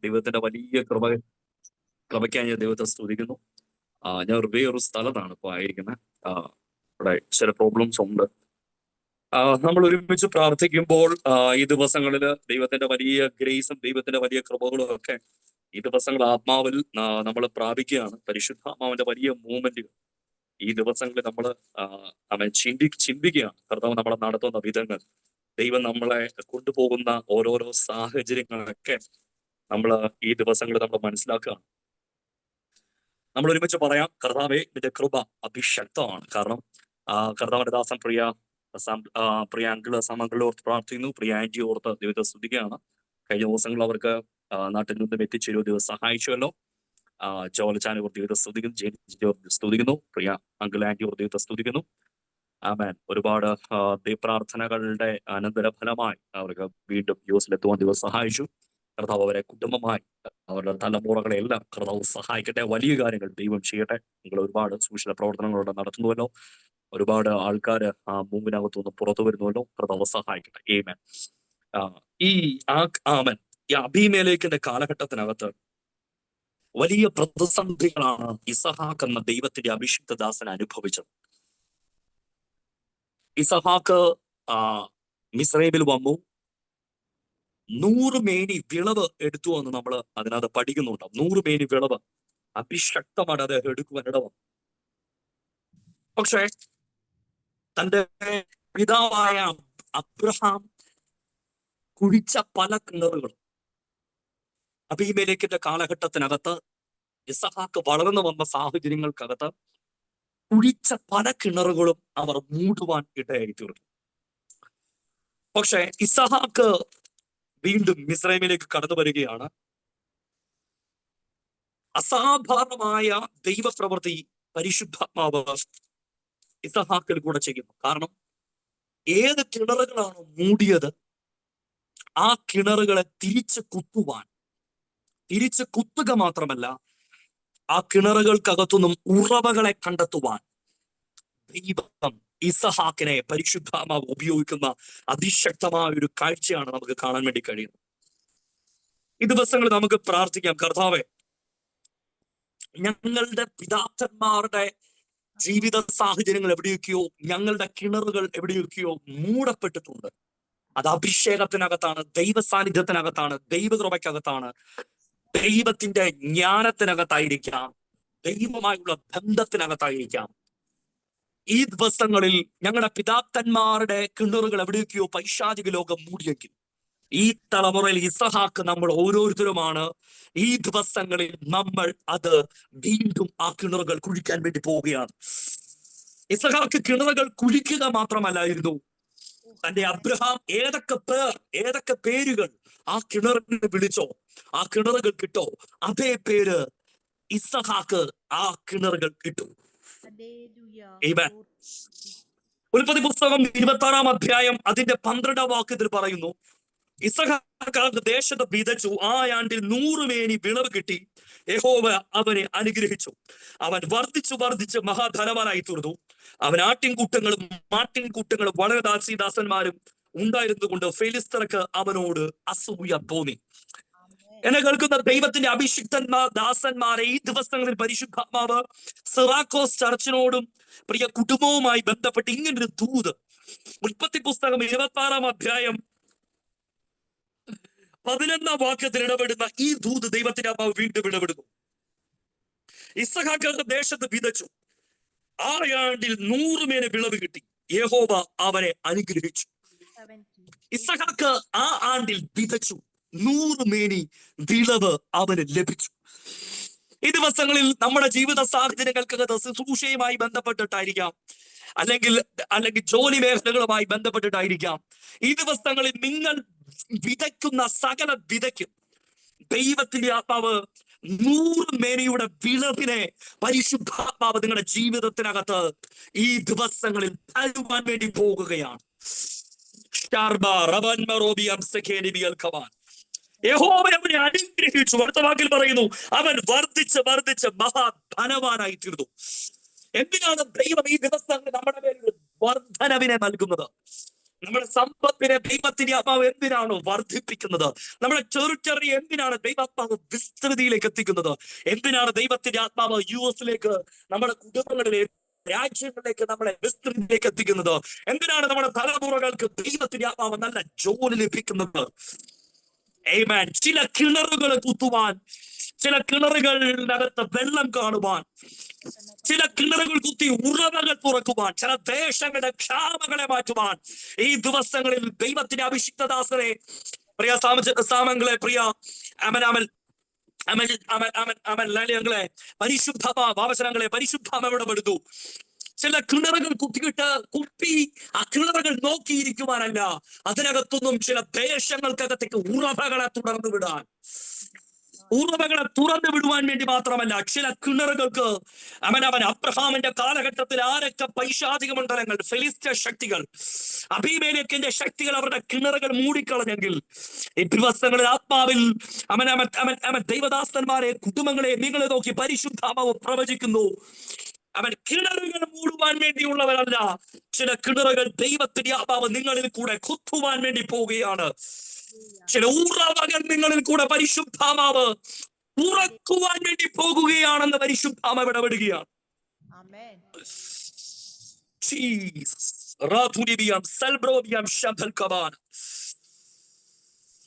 ദൈവത്തിന്റെ വലിയ കൃപയ്ക്കായി ഞാൻ ദൈവത്തെ സ്തുതിക്കുന്നു. ഞാൻ വേറൊരു സ്ഥലത്താണ് ഇപ്പോൾ ആയിരിക്കുന്നത്. ഇവിടെ ചില പ്രോബ്ലംസ് ഉണ്ട്. നമ്മൾ ഒരുമിച്ച് പ്രാർത്ഥിക്കുമ്പോൾ ഈ ദിവസങ്ങളിൽ ദൈവത്തിന്റെ വലിയ ഗ്രേസും ദൈവത്തിന്റെ വലിയ കൃപകളും ഒക്കെ ഈ ദിവസങ്ങൾ ആത്മാവിൽ നമ്മൾ പ്രാപിക്കുകയാണ്. പരിശുദ്ധാത്മാവിന്റെ വലിയ മൂവ്മെന്റുകൾ ഈ ദിവസങ്ങളിൽ നമ്മൾ അവൻ ചിന്തിക്കുകയാണ്. കർത്താവ് നമ്മളെ നടത്തുന്ന വിധങ്ങൾ, ദൈവം നമ്മളെ കൊണ്ടുപോകുന്ന ഓരോരോ സാഹചര്യങ്ങളൊക്കെ നമ്മൾ ഈ ദിവസങ്ങളിൽ നമ്മൾ മനസ്സിലാക്കുകയാണ്. നമ്മൾ ഒരുമിച്ച് പറയാം, കർത്താവെ നിന്റെ കൃപ അതിശക്തമാണ്. കാരണം കർത്താവിന്റെ ദാസൻ പ്രിയ അങ്കിള് സമങ്കിള് ഓർത്ത് പ്രാർത്ഥിക്കുന്നു, പ്രിയ ആന്റി ഓർത്ത് ദൈവത്തെ സ്തുതിക്കുകയാണ്. കഴിഞ്ഞ ദിവസങ്ങൾ അവർക്ക് നാട്ടിൽ നിന്നും എത്തിച്ചേരും ദൈവം സഹായിച്ചുവല്ലോ. ജോലച്ചാനെ ഓർത്ത് ദൈവത്തെ സ്തുതിക്കുന്നു, പ്രിയ അങ്കിൾ ആന്റി ഓർത്ത് ദൈവത്തെ സ്തുതിക്കുന്നു. ആമേൻ. ഒരുപാട് പ്രാർത്ഥനകളുടെ അനന്തരഫലമായി അവർക്ക് വീണ്ടും യുഎസിലെത്തുവാൻ ദൈവം സഹായിച്ചു. കർത്താവ് അവരെ കുടുംബമായി അവരുടെ തലമുറകളെല്ലാം കർത്താവ് സഹായിക്കട്ടെ. വലിയ കാര്യങ്ങൾ ദൈവം ചെയ്യട്ടെ. നിങ്ങൾ ഒരുപാട് സുവിശേഷ പ്രവർത്തനങ്ങളോടെ നടത്തുന്നുവല്ലോ. ഒരുപാട് ആൾക്കാർ മൂവിനകത്തുനിന്ന് പുറത്തു വരുന്നുവല്ലോ. കർത്താവ് സഹായിക്കട്ടെ. ആമേൻ. ഈ അബീമേലെക്കിന്റെ കാലഘട്ടത്തിനകത്ത് വലിയ പ്രതിസന്ധികളാണ് ഇസഹാക്ക് എന്ന ദൈവത്തിന്റെ അഭിഷിക്ത ദാസൻ അനുഭവിച്ചത്. ഇസഹാക്ക് മിസ്രൈമിൽ വന്നു. 100 മേനി വിളവ് എടുത്തു എന്ന് നമ്മൾ അതിനകത്ത് പഠിക്കുന്നുണ്ട്. 100 മേനി വിളവ് അഭിഷക്തമാണ് അദ്ദേഹം എടുക്കുവാനിടവം. പക്ഷെ തന്റെ പിതാവായ അബ്രഹാം കുഴിച്ച പല കിണറുകളും അബീമേലെക്കിന്റെ കാലഘട്ടത്തിനകത്ത് ഇസഹാക്ക് വളർന്നു വന്ന സാഹചര്യങ്ങൾക്കകത്ത് കുഴിച്ച പല കിണറുകളും അവർ മൂടുവാൻ ഇടയായി തീർന്നു. പക്ഷെ ഇസഹാക്ക് വീണ്ടും മിസ്രൈമിലേക്ക് കടന്നു വരികയാണ്. അസാധാരണമായ ദൈവപ്രവൃത്തി പരിശുദ്ധാത്മാവ് ഇസഹാക്കിൽ കൂടെ ചെയ്യുന്നു. കാരണം ഏത് കിണറുകളാണ് മൂടിയത്, ആ കിണറുകളെ തിരിച്ചു കുത്തുക മാത്രമല്ല, ആ കിണറുകൾക്കകത്തുനിന്നും ഉറവകളെ കണ്ടെത്തുവാൻ ദൈവം ഇസഹാക്കിനെ പരിശുദ്ധാത്മാവ് ഉപയോഗിക്കുന്ന അതിശക്തമായ ഒരു കാഴ്ചയാണ് നമുക്ക് കാണാൻ വേണ്ടി കഴിയുന്നത്. ഈ ദിവസങ്ങളിൽ നമുക്ക് പ്രാർത്ഥിക്കാം, കർത്താവേ, ഞങ്ങളുടെ പിതാക്കന്മാരുടെ ജീവിത സാഹചര്യങ്ങൾ എവിടെയൊക്കെയോ, ഞങ്ങളുടെ കിണറുകൾ എവിടെയൊക്കെയോ മൂടപ്പെട്ടിട്ടുണ്ട്. അത് അഭിഷേകത്തിനകത്താണ്, ദൈവ സാന്നിധ്യത്തിനകത്താണ്, ദൈവകൃപയ്ക്കകത്താണ്, ദൈവത്തിന്റെ ജ്ഞാനത്തിനകത്തായിരിക്കാം, ദൈവമായുള്ള ബന്ധത്തിനകത്തായിരിക്കാം. ഈ ദിവസങ്ങളിൽ ഞങ്ങളുടെ പിതാക്കന്മാരുടെ കിണറുകൾ എവിടെയൊക്കെയോ പൈശാചിക ലോകം മൂടിയെങ്കിൽ, ഈ തലമുറയിൽ ഇസഹാക്ക് നമ്മൾ ഓരോരുത്തരുമാണ്. ഈ ദിവസങ്ങളിൽ നമ്മൾ അത് വീണ്ടും ആ കിണറുകൾ കുഴിക്കാൻ വേണ്ടി പോവുകയാണ്. ഇസഹാക്ക് കിണറുകൾ കുഴിക്കുക മാത്രമല്ലായിരുന്നു, തന്റെ അബ്രഹാം ഏതൊക്കെ പേരുകൾ ആ കിണറിന് വിളിച്ചോ, ആ കിണറുകൾ കിട്ടോ, അതേ പേര് ഇസഹാക്ക് ആ കിണറുകൾ കിട്ടും. ഉൽപ്പത്തി പുസ്തകം 26-ാം അധ്യായം അതിന്റെ 12-ാം വാക്യത്തിൽ പറയുന്നു, ഇസഹാക്ക് ദേശത്ത് വിതച്ചു, ആ ആണ്ടിൽ 100 മേനി വിളവ് കിട്ടി. യഹോവ അവനെ അനുഗ്രഹിച്ചു. അവൻ വർദ്ധിച്ച് മഹാധനവാനായി തീർന്നു. അവൻ മാട്ടിൻകൂട്ടങ്ങളും വളരെ ദാസന്മാരും ഉണ്ടായിരുന്നുകൊണ്ട് ഫെലിസ്തർക്ക് അവനോട് അസൂയ തോന്നി. എന്നെ കേൾക്കുന്ന ദൈവത്തിന്റെ അഭിഷിക്തന്മാർ, ദാസന്മാരെ ഈ ദിവസങ്ങളിൽ പരിശുദ്ധാത്മാവ് സിറാക്കോസ് ചർച്ചിനോടും പ്രിയ കുടുംബവുമായി ബന്ധപ്പെട്ട് ഇങ്ങനൊരു ദൂത്, ഉൽപ്പത്തി പുസ്തകം 26-ാം അധ്യായം 11-ാം വാക്യത്തിൽ ഇടപെടുന്ന ഈ ദൂത് ദൈവത്തിന്റെ ആത്മാവ് വീണ്ടും ഇടപെടുന്നു. ഇസഹാക്ക് ദേശത്ത് വിതച്ചു, ആ ആണ്ടിൽ 100 മേനി വിളവ് കിട്ടി. യഹോവ അവനെ അനുഗ്രഹിച്ചു. ഇസഹാക്ക് ആ ആണ്ടിൽ വിതച്ചു, 100 മേനി വിളവ് അവന് ലഭിച്ചു. ഈ ദിവസങ്ങളിൽ നമ്മുടെ ജീവിത സാഹചര്യങ്ങൾക്കകത്ത് ശുശ്രൂഷയുമായി ബന്ധപ്പെട്ടിട്ടായിരിക്കാം, അല്ലെങ്കിൽ ജോലി മേഖലകളുമായി ബന്ധപ്പെട്ടിട്ടായിരിക്കാം. ഈ ദിവസങ്ങളിൽ നിങ്ങൾ വിതയ്ക്കുന്ന സകല വിതയ്ക്കും ദൈവത്തിന്റെ ആത്മാവ് 100 മേനിയുടെ വിളവിനെ പരിശുദ്ധാത്മാവ് നിങ്ങളുടെ ജീവിതത്തിനകത്ത് ഈ ദിവസങ്ങളിൽ തരുവാൻ വേണ്ടി പോകുകയാണ്. യഹോവ അവനെ അനുഗ്രഹിച്ചു. അടുത്ത വാക്കിൽ പറയുന്നു, അവൻ വർദ്ധിച്ച് മഹാധനവാനായി തീർന്നു. എന്തിനാണ് ദൈവം ഈ ദിവസങ്ങളിൽ നമ്മുടെ പേരിൽ വർധനവിനെ നൽകുന്നത്? നമ്മുടെ സമ്പത്തിനെ ദൈവത്തിന്റെ ആത്മാവ് എന്തിനാണ് വർദ്ധിപ്പിക്കുന്നത്? നമ്മുടെ ടെറിട്ടറി എന്തിനാണ് ദൈവാത്മാവ് വിസ്തൃതിയിലേക്ക് എത്തിക്കുന്നത്? എന്തിനാണ് ദൈവത്തിന്റെ ആത്മാവ് യുഎസിലേക്ക്, നമ്മുടെ കുടുംബങ്ങളിലേക്ക്, രാജ്യങ്ങളിലേക്ക് നമ്മളെ വിസ്തൃതിയിലേക്ക് എത്തിക്കുന്നത്? എന്തിനാണ് നമ്മുടെ തലമുറകൾക്ക് ദൈവത്തിന്റെ ആത്മാവ് നല്ല ജോലി ലഭിക്കുന്നത്? ആമേൻ. ചില കിണറുകൾ കുത്തുവാൻ, ചില കിണറുകളിനകത്ത് വെള്ളം കാണുവാൻ, ചില കിണറുകൾ കുത്തി ഉറവകൾ തുറക്കുവാൻ, ചില ദേശങ്ങളുടെ ക്ഷാമങ്ങളെ മാറ്റുവാൻ ഈ ദിവസങ്ങളിൽ ദൈവത്തിന്റെ അഭിഷിക്തദാസരെ, പ്രിയ സാമങ്ങളെ, പ്രിയ ലാലിയങ്ങളെ, പരിശുദ്ധ പരിശുദ്ധം ഇടപെടുന്നു. ചില കിണറുകൾ കുത്തി ആ കിണറുകൾ നോക്കിയിരിക്കുവാനല്ല, അതിനകത്തൊന്നും ചില ദേശങ്ങൾക്കകത്തേക്ക് ഉറവകളെ തുറന്നു വിടുവാൻ വേണ്ടി മാത്രമല്ല. ചില കിണറുകൾക്ക് അവൻ അബ്രഹാമിന്റെ കാലഘട്ടത്തിൽ ആരൊക്കെ പൈശാചിക മണ്ഡലങ്ങൾ, ഫെലിസ്ത്യ ശക്തികൾ, അബീമേലെക്കിന്റെ ശക്തികൾ അവരുടെ കിണറുകൾ മൂടിക്കളഞ്ഞെങ്കിൽ, ഈ ദിവസങ്ങളിൽ ആത്മാവിൽ അവൻ ദൈവദാസന്മാരെ, കുടുംബങ്ങളെ നിങ്ങളെ നോക്കി പരിശുദ്ധാത്മാവ് പ്രവചിക്കുന്നു. അവൻ കിണറുകൾ മൂടുവാൻ വേണ്ടിയുള്ളവരല്ല, ചില കിണറുകൾ ദൈവത്തിന്റെ ആത്മാവ് നിങ്ങളിൽ കൂടെ കുത്തുവാൻ വേണ്ടി പോവുകയാണ്. ചില ഉറവകൾ നിങ്ങളിൽ കൂടെ പരിശുദ്ധാത്മാവ് തുറക്കുവാൻ വേണ്ടി പോകുകയാണെന്ന് പരിശുദ്ധാത്മാവ് ഇടപെടുകയാണ്.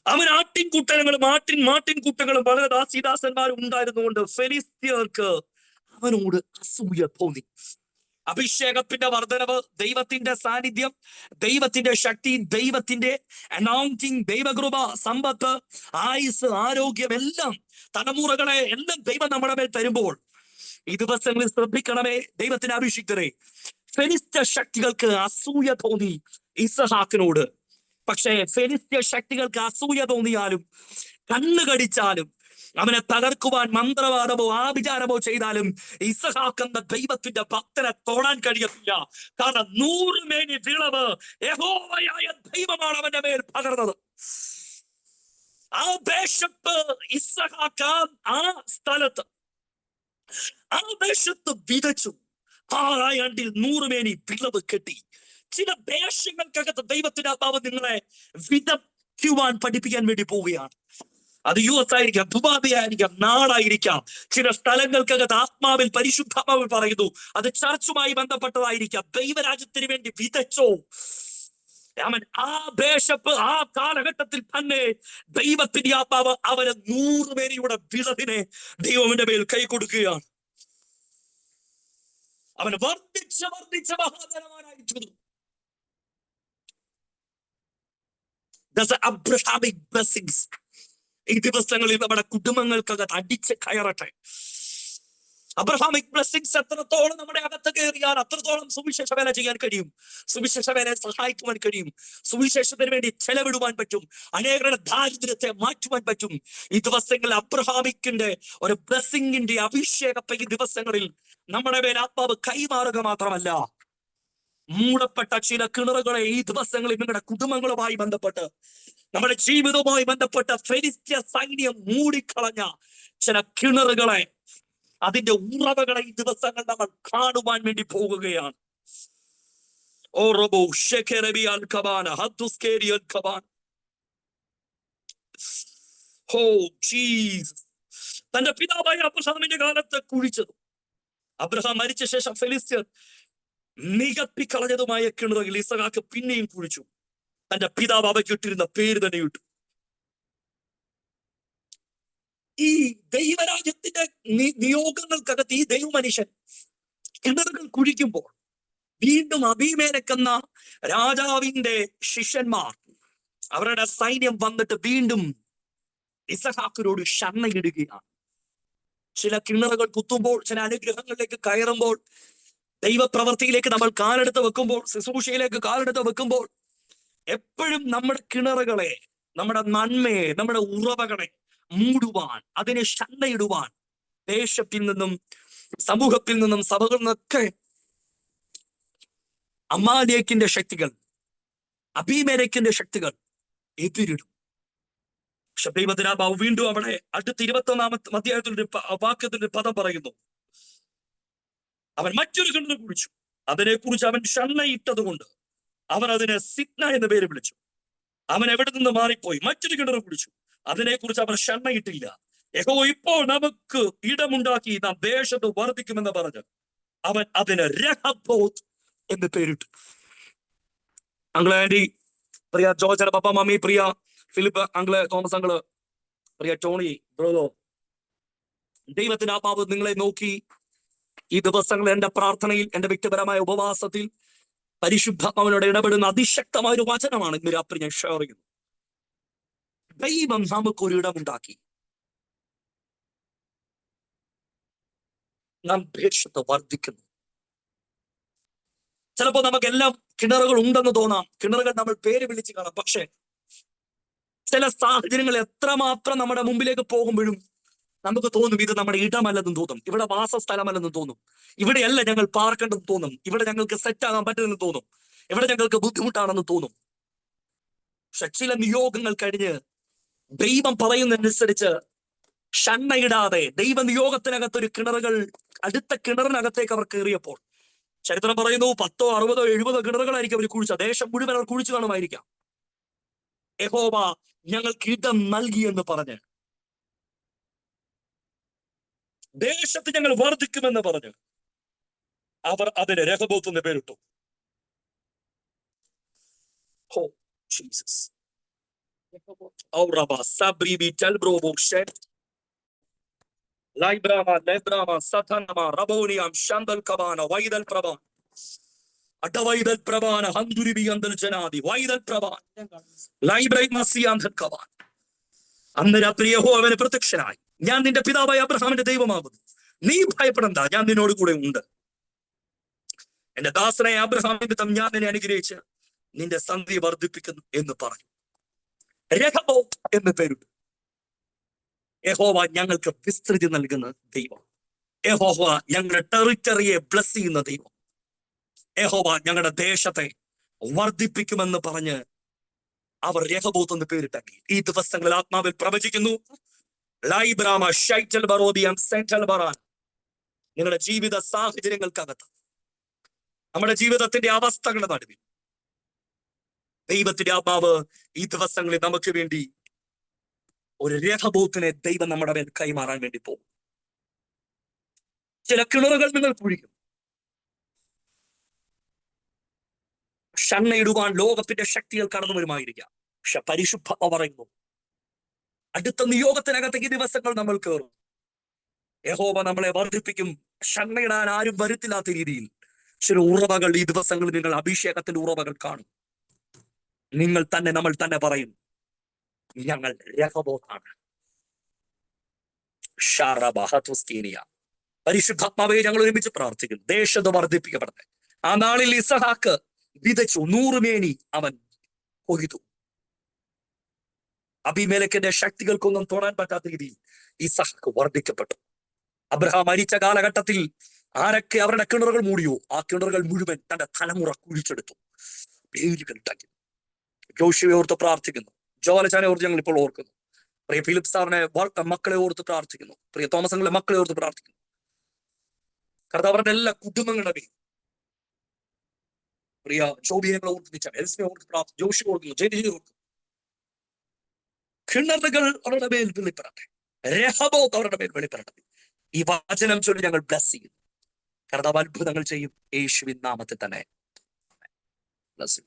അവൻ ആട്ടിൻകൂട്ടങ്ങളും വളരെ ദാസീദാസന്മാരും ഉണ്ടായിരുന്നുകൊണ്ട് ഫെലിസ്ത്യർക്ക് അവനോട് അസൂയ തോന്നി. അഭിഷേകത്തിന്റെ വർധനവ്, ദൈവത്തിന്റെ സാന്നിധ്യം, ദൈവത്തിന്റെ ശക്തി, ദൈവത്തിന്റെ അനൗണ്ടിങ്, ദൈവകൃപ, സമ്പത്ത്, ആയുസ്, ആരോഗ്യം, എല്ലാം തലമുറകളെ എല്ലാം ദൈവം നമ്മുടെ മേൽ തരുമ്പോൾ ഈ ദിവസങ്ങളിൽ ശ്രദ്ധിക്കണമേ ദൈവത്തിന്റെ അഭിഷിക്തരെ. ഫെലിസ്ത്യ ശക്തികൾക്ക് അസൂയ തോന്നി ഇസഹാക്കിനോട്. പക്ഷേ ഫെലിസ്ത്യ ശക്തികൾക്ക് അസൂയ തോന്നിയാലും, കണ്ണു കടിച്ചാലും, അവനെ തകർക്കുവാൻ മന്ത്രവാദമോ ആഭിചാരമോ ചെയ്താലും ഇസഹാക്ക് എന്ന ദൈവത്തിന്റെ ഭക്തനെ തൊടാൻ കഴിയത്തില്ല. കാരണം 100 മേനി വിളവ് യഹോവയായ ദൈവമാണ് അവന്റെ മേൽ പകർന്നത്. ആ ദേശത്ത് ഇസഹാക്ക് ആ സ്ഥലത്ത് ആ ദേശത്ത് വിതച്ചു. ആ ആണ്ടിൽ 100 മേനി വിളവ് കെട്ടി. ചില ദേശങ്ങൾക്കകത്ത് ദൈവത്തിന്റെ ആത്മാവ് നിങ്ങളെ വിതയ്ക്കുവാൻ പഠിപ്പിക്കാൻ വേണ്ടി പോവുകയാണ്. അത് US ആയിരിക്കാം, ദുബായ് ആയിരിക്കാം, നാടായിരിക്കാം. ചില സ്ഥലങ്ങൾക്കകത്ത് ആത്മാവിൽ പരിശുദ്ധാത്മാവിൽ പറയുന്നു, അത് ചർച്ചുമായി ബന്ധപ്പെട്ടതായിരിക്കാം. ദൈവരാജ്യത്തിന് വേണ്ടി വിതച്ചോ. അവൻ ആ ദേശത്ത് ആ കാലഘട്ടത്തിൽ തന്നെ ദൈവത്തിന്റെ ആത്മാവ് അവന് 100 മേനിയുടെ വിളവിനെ ദൈവത്തിന്റെ മേൽ കൈ കൊടുക്കുകയാണ്. അവൻ വർദ്ധിച്ച മഹാധനവാനായി തീർന്നു. Abrahamic blessings ഈ ദിവസങ്ങളിൽ നമ്മുടെ കുടുംബങ്ങൾക്കകത്ത് അടിച്ച് കയറട്ടെ. അബ്രഹാമിക് ബ്ലെസ്സിങ്സ് എത്രത്തോളം നമ്മുടെ അകത്ത് കയറിയാൽ അത്രത്തോളം സുവിശേഷ വേല ചെയ്യാൻ കഴിയും, സുവിശേഷ വേലയെ സഹായിക്കുവാൻ കഴിയും, സുവിശേഷത്തിന് വേണ്ടി ചെലവിടുവാൻ പറ്റും, അനേകരുടെ ദാരിദ്ര്യത്തെ മാറ്റുവാൻ പറ്റും. ഈ ദിവസങ്ങളിൽ അബ്രഹാമിക്കിന്റെ ഒരു ബ്ലെസ്സിങ്ങിന്റെ അഭിഷേകത്തെ ഈ ദിവസങ്ങളിൽ നമ്മുടെ മേൽ ആത്മാവ് കൈമാറുക മാത്രമല്ല, മൂടപ്പെട്ട ചില കിണറുകളെ ഈ ദിവസങ്ങളിൽ നിങ്ങളുടെ കുടുംബങ്ങളുമായി ബന്ധപ്പെട്ട്, നമ്മുടെ ജീവിതവുമായി ബന്ധപ്പെട്ട ഫെലിസ്ത്യ സൈന്യം മൂടിക്കളഞ്ഞ ചില കിണറുകളെ, അതിന്റെ ഉറവകളെ ഈ ദിവസങ്ങൾ നമ്മൾ കാണുവാൻ വേണ്ടി പോകുകയാണ്. തന്റെ പിതാവായ അബ്രഹാമിന്റെ കാലത്ത് കുഴിച്ചതും അബ്രഹാം മരിച്ച ശേഷം ഫെലിസ്ത്യർ നികത്തിക്കളഞ്ഞതുമായ കിണറുകൾ ഇസഹാക്ക് പിന്നെയും കുഴിച്ചു. തന്റെ പിതാവ് അവയ്ക്ക് ഇട്ടിരുന്ന പേര് തന്നെ ഇട്ടു. ഈ ദൈവരാജ്യത്തിന്റെ നിയോഗങ്ങൾക്കകത്ത് ഈ ദൈവമനുഷ്യൻ കിണറുകൾ കുഴിക്കുമ്പോൾ വീണ്ടും അബീമേലെക്കുന്ന രാജാവിന്റെ ശിഷ്യന്മാർ, അവരുടെ സൈന്യം വന്നിട്ട് വീണ്ടും ഇസഹാക്കിനോട് ക്ഷമയിടുകയാണ്. ചില കിണറുകൾ കുത്തുമ്പോൾ, ചില അനുഗ്രഹങ്ങളിലേക്ക് കയറുമ്പോൾ, ദൈവപ്രവൃത്തിയിലേക്ക് നമ്മൾ കാലെടുത്ത് വെക്കുമ്പോൾ, ശുശ്രൂഷയിലേക്ക് കാലെടുത്ത് വെക്കുമ്പോൾ, എപ്പോഴും നമ്മുടെ കിണറുകളെ, നമ്മുടെ നന്മയെ, നമ്മുടെ ഉറവകളെ മൂടുവാൻ, അതിനെ ക്ഷമയിടുവാൻ ദേശത്തിൽ നിന്നും സമൂഹത്തിൽ നിന്നും സഭകളിൽ നിന്നൊക്കെ അമാലേക്കിന്റെ ശക്തികൾ, അബീമേലെക്കിന്റെ ശക്തികൾ എതിരിടും. പക്ഷെ ദൈവത്തിനാത്മാവ് വീണ്ടും അവിടെ അടുത്ത 21-ാമത്തെ അധ്യായത്തിന്റെ വാക്യത്തിന്റെ പദം പറയുന്നു, അവൻ മറ്റൊരു കിണറ് കുഴിച്ചു, അതിനെ കുറിച്ച് അവൻ ക്ഷമയിട്ടത് കൊണ്ട് അവൻ അതിനെ സിഗ്ന എന്ന് പേര് വിളിച്ചു. അവൻ എവിടെ നിന്ന് മാറിപ്പോയി മറ്റൊരു കിണർ കുടിച്ചു. അതിനെക്കുറിച്ച് അവൻ ക്ഷമയിട്ടില്ല. യഹോവ ഇപ്പോൾ നമുക്ക് ഇടമുണ്ടാക്കി നാം ദേശത്ത് വർദ്ധിക്കുമെന്ന് പറഞ്ഞ് അവൻ അതിന് രഹബോത്ത് എന്ന് പേരിട്ടു. അങ്കിള് ആന്റി, പ്രിയ ജോർജ് പപ്പ മമ്മി, പ്രിയ ഫിലിപ്പ് അങ്കിള്, തോമസ് അങ്കിള്, പ്രിയ ടോണി ബ്രോദോ, ദൈവത്തിന്റെ ആത്മാവ് നിങ്ങളെ നോക്കി ഈ ദിവസങ്ങളിൽ എന്റെ പ്രാർത്ഥനയിൽ, എന്റെ വ്യക്തിപരമായ ഉപവാസത്തിൽ പരിശുദ്ധാത്മാവിനോട് ഇടപെടുന്ന അതിശക്തമായ ഒരു വചനമാണ് ഇന്ന് രാത്രി ഞാൻ ഷെയർ ചെയ്യുന്നത്. ദൈവം നമുക്കൊരു ഇടമുണ്ടാക്കി നാം ദേശത്ത് വർദ്ധിക്കുന്നു. ചിലപ്പോ നമുക്കെല്ലാം കിണറുകൾ ഉണ്ടെന്ന് തോന്നാം, കിണറുകൾ നമ്മൾ പേര് വിളിച്ച് കാണാം. പക്ഷെ ചില സാഹചര്യങ്ങൾ എത്രമാത്രം നമ്മുടെ മുമ്പിലേക്ക് പോകുമ്പോഴും നമുക്ക് തോന്നും ഇത് നമ്മുടെ ഇടമല്ലെന്നും തോന്നും, ഇവിടെ വാസസ്ഥലമല്ലെന്നും തോന്നും, ഇവിടെയല്ല ഞങ്ങൾ പാർക്കേണ്ടെന്ന് തോന്നും, ഇവിടെ ഞങ്ങൾക്ക് സെറ്റ് ആകാൻ പറ്റുമെന്ന് തോന്നും, ഇവിടെ ഞങ്ങൾക്ക് ബുദ്ധിമുട്ടാണെന്ന് തോന്നും. പക്ഷെ ചില നിയോഗങ്ങൾ കഴിഞ്ഞ് ദൈവം പറയുന്നതനുസരിച്ച് ഷണ്ണയിടാതെ ദൈവ നിയോഗത്തിനകത്തൊരു കിണറുകൾ, അടുത്ത കിണറിനകത്തേക്ക് അവർ കയറിയപ്പോൾ ചരിത്രം പറയുന്നു 10, 60, 70 കിണറുകളായിരിക്കും അവർ കുഴിച്ച. ദേശം മുഴുവൻ അവർ കുഴിച്ചു കാണുമായിരിക്കാം. യഹോവ ഞങ്ങൾക്ക് ഇടം നൽകി എന്ന് പറഞ്ഞ്, ദേശത്ത് ഞങ്ങൾ വർദ്ധിക്കുമെന്ന് പറഞ്ഞ് അവർ അതിന് രഹബോത്ത് എന്ന് പേരിട്ടു. Oh Jesus. അന്ന് രാത്രി യഹോവ അവന് പ്രത്യക്ഷനായി, ഞാൻ നിന്റെ പിതാവായ അബ്രഹാമിന്റെ ദൈവമാകുന്നു, നീ ഭയപ്പെടണ്ട, ഞാൻ നിന്നോട് കൂടെ ഉണ്ട്. എന്റെ ദാസനായ അബ്രഹാം നിമിത്തം ഞാൻ നിന്നെ അനുഗ്രഹിച്ച് നിന്റെ സന്ധി വർദ്ധിപ്പിക്കുന്നു എന്ന് പറഞ്ഞു. രഹബോത്ത് എന്ന് പേരുണ്ട്. യഹോവ ഞങ്ങൾക്ക് വിസ്തൃതി നൽകുന്ന ദൈവം. യഹോവ ഞങ്ങളുടെ ടെറിറ്ററിയെ ബ്ലസ് ചെയ്യുന്ന ദൈവം. യഹോവ ഞങ്ങളുടെ ദേശത്തെ വർദ്ധിപ്പിക്കുമെന്ന് പറഞ്ഞ് അവർ രഹബോത്ത് എന്ന് പേരിട്ടാക്കി. ഈ ദിവസങ്ങളിൽ ആത്മാവിൽ പ്രവചിക്കുന്നു, നിങ്ങളുടെ ജീവിത സാഹചര്യങ്ങൾക്കകത്ത്, നമ്മുടെ ജീവിതത്തിന്റെ അവസ്ഥകളുടെ നടുവിൽ ദൈവത്തിന്റെ ആത്മാവ് ഈ ദിവസങ്ങളിൽ നമുക്ക് വേണ്ടി ഒരു രഹബോത്തിനെ ദൈവം നമ്മുടെ മേൽ കൈമാറാൻ വേണ്ടി പോകും. ചില കിണറുകൾ നിങ്ങൾ കുഴിക്കും. ഷണ്ണയിടുവാൻ ലോകത്തിന്റെ ശക്തികൾ കടന്നു വരുമായിരിക്കാം. പക്ഷെ പരിശുദ്ധ പറയുന്നു, അടുത്ത നിയോഗത്തിനകത്തേക്ക് ഈ ദിവസങ്ങൾ നമ്മൾ കയറും. യഹോവ നമ്മളെ വർദ്ധിപ്പിക്കും. ഷണ്ണയിടാൻ ആരും വരുത്തില്ലാത്ത രീതിയിൽ ചില ഉറവകൾ ഈ ദിവസങ്ങളിൽ നിങ്ങൾ അഭിഷേകത്തിന്റെ ഉറവകൾ കാണും. നിങ്ങൾ തന്നെ, നമ്മൾ തന്നെ പറയും, ഞങ്ങൾ രഹബോത്താണ്. പരിശുദ്ധാത്മാവെ ഞങ്ങൾ ഒരുമിച്ച് പ്രാർത്ഥിക്കും. ദേശത്ത് വർദ്ധിപ്പിക്കപ്പെടട്ടെ. ആ നാളിൽ ഇസഹാക്ക് വിതച്ചു, 100 മേനി അവൻ കൊയ്തു. അബീമേലെക്കിന്റെ ശക്തികൾക്കൊന്നും തൊടാൻ പറ്റാത്ത രീതിയിൽ ഇസഹാക്ക് വർദ്ധിക്കപ്പെട്ടു. അബ്രഹാം മരിച്ച കാലഘട്ടത്തിൽ ആരൊക്കെ അവരുടെ കിണറുകൾ മൂടിയോ ആ കിണറുകൾ മുഴുവൻ തന്റെ തലമുറ കുഴിച്ചെടുത്തു, പേരുകൾ ഉണ്ടാക്കി. ജോഷിയെ ഓർത്ത് പ്രാർത്ഥിക്കുന്നു. ജോലച്ചാനെ ഓർത്ത് ഞങ്ങൾ ഇപ്പോൾ ഓർക്കുന്നു. പ്രിയ ഫിലിപ്പ് സാറിനെ മക്കളെ ഓർത്ത് പ്രാർത്ഥിക്കുന്നു. പ്രിയ തോമസ് അങ്കിളെ മക്കളെ ഓർത്ത് പ്രാർത്ഥിക്കുന്നു. കാരണം അവരുടെ എല്ലാ കുടുംബങ്ങളുടെ പേര്, പ്രിയ ജോബിയെ ഓർത്ത്, എൽസിനെ ഓർത്ത് പ്രാർത്ഥിക്കും. ജോഷി ഓർക്കുന്നു, ജയജി ഓർക്കുന്നു. കിണറുകൾ അവരുടെ മേൽ വെളിപ്പെടട്ടെ. രഹബോത്ത് അവരുടെ മേൽ വെളിപ്പെടട്ടെ. ഈ വചനം ചൊല്ലി ഞങ്ങൾ ബ്ലസ് ചെയ്യും. കാരണം അത്ഭുതങ്ങൾ ചെയ്യും യേശുവിൻ നാമത്തിൽ തന്നെ. ബ്ലസ്.